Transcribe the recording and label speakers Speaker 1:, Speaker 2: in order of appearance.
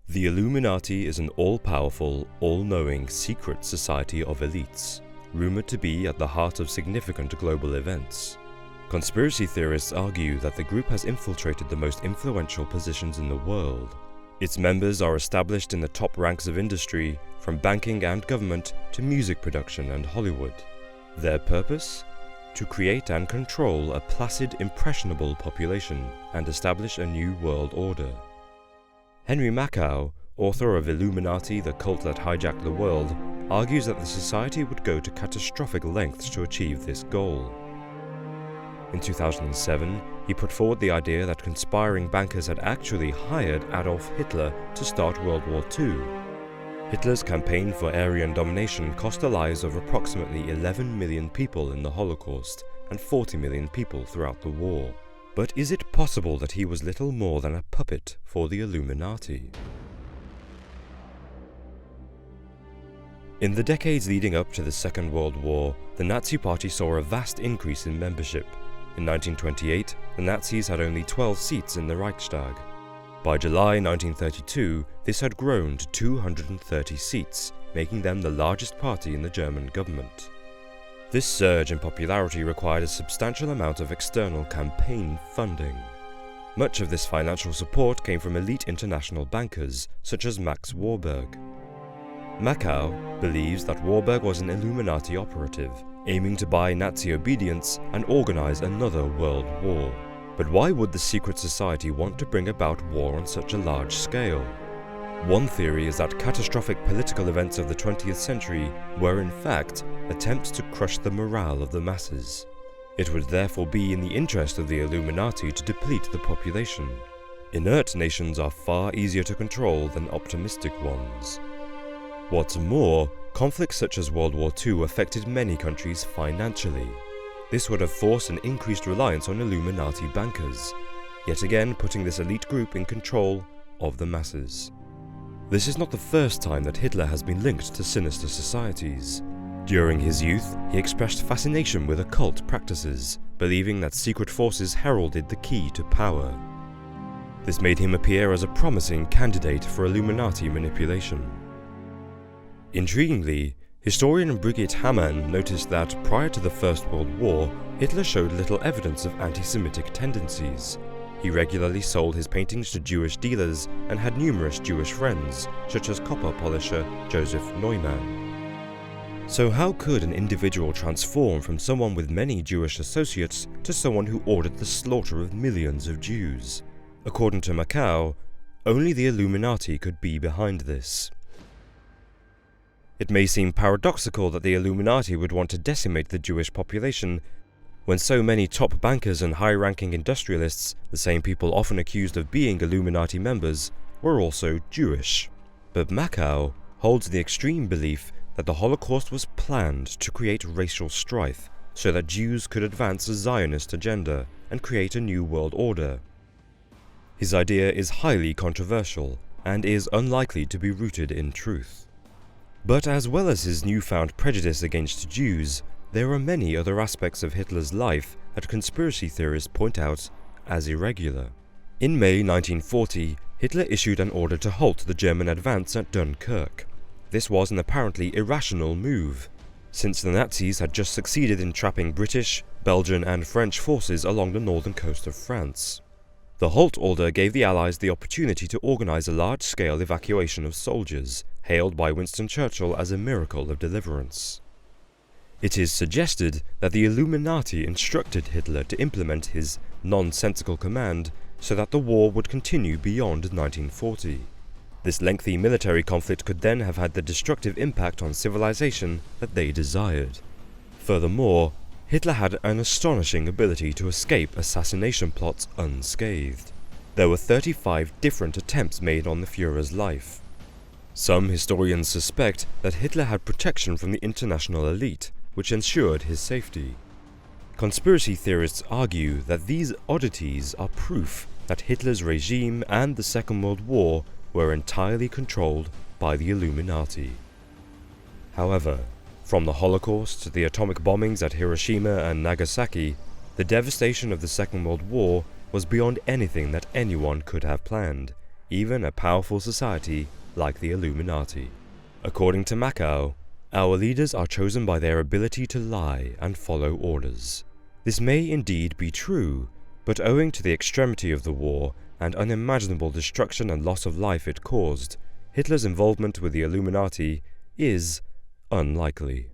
Speaker 1: The Illuminati is an all-powerful, all-knowing secret society of elites, rumored to be at the heart of significant global events. Conspiracy theorists argue that the group has infiltrated the most influential positions in the world. Its members are established in the top ranks of industry, from banking and government to music production and Hollywood. Their purpose? To create and control a placid, impressionable population and establish a new world order. Henry Makow, author of Illuminati, the Cult That Hijacked the World, argues that the society would go to catastrophic lengths to achieve this goal. In 2007, he put forward the idea that conspiring bankers had actually hired Adolf Hitler to start World War II. Hitler's campaign for Aryan domination cost the lives of approximately 11 million people in the Holocaust and 40 million people throughout the war. But is it possible that he was little more than a puppet for the Illuminati? In the decades leading up to the Second World War, the Nazi Party saw a vast increase in membership. In 1928, the Nazis had only 12 seats in the Reichstag. By July 1932, this had grown to 230 seats, making them the largest party in the German government. This surge in popularity required a substantial amount of external campaign funding. Much of this financial support came from elite international bankers, such as Max Warburg. Makow believes that Warburg was an Illuminati operative, aiming to buy Nazi obedience and organize another world war. But why would the secret society want to bring about war on such a large scale? One theory is that catastrophic political events of the 20th century were in fact attempts to crush the morale of the masses. It would therefore be in the interest of the Illuminati to deplete the population. Inert nations are far easier to control than optimistic ones. What's more, conflicts such as World War II affected many countries financially. This would have forced an increased reliance on Illuminati bankers, yet again putting this elite group in control of the masses. This is not the first time that Hitler has been linked to sinister societies. During his youth, he expressed fascination with occult practices, believing that secret forces heralded the key to power. This made him appear as a promising candidate for Illuminati manipulation. Intriguingly, historian Brigitte Hamann noticed that prior to the First World War, Hitler showed little evidence of anti-Semitic tendencies. He regularly sold his paintings to Jewish dealers and had numerous Jewish friends, such as copper polisher Joseph Neumann. So how could an individual transform from someone with many Jewish associates to someone who ordered the slaughter of millions of Jews? According to Makow, only the Illuminati could be behind this. It may seem paradoxical that the Illuminati would want to decimate the Jewish population when so many top bankers and high-ranking industrialists, the same people often accused of being Illuminati members, were also Jewish. But Makow holds the extreme belief that the Holocaust was planned to create racial strife so that Jews could advance a Zionist agenda and create a new world order. His idea is highly controversial and is unlikely to be rooted in truth. But as well as his newfound prejudice against Jews, there are many other aspects of Hitler's life that conspiracy theorists point out as irregular. In May 1940, Hitler issued an order to halt the German advance at Dunkirk. This was an apparently irrational move, since the Nazis had just succeeded in trapping British, Belgian and French forces along the northern coast of France. The halt order gave the Allies the opportunity to organize a large-scale evacuation of soldiers, hailed by Winston Churchill as a miracle of deliverance. It is suggested that the Illuminati instructed Hitler to implement his nonsensical command so that the war would continue beyond 1940. This lengthy military conflict could then have had the destructive impact on civilization that they desired. Furthermore, Hitler had an astonishing ability to escape assassination plots unscathed. There were 35 different attempts made on the Führer's life. Some historians suspect that Hitler had protection from the international elite, which ensured his safety. Conspiracy theorists argue that these oddities are proof that Hitler's regime and the Second World War were entirely controlled by the Illuminati. However, from the Holocaust to the atomic bombings at Hiroshima and Nagasaki, the devastation of the Second World War was beyond anything that anyone could have planned, even a powerful society like the Illuminati. According to Macau, our leaders are chosen by their ability to lie and follow orders. This may indeed be true, but owing to the extremity of the war and unimaginable destruction and loss of life it caused, Hitler's involvement with the Illuminati is unlikely.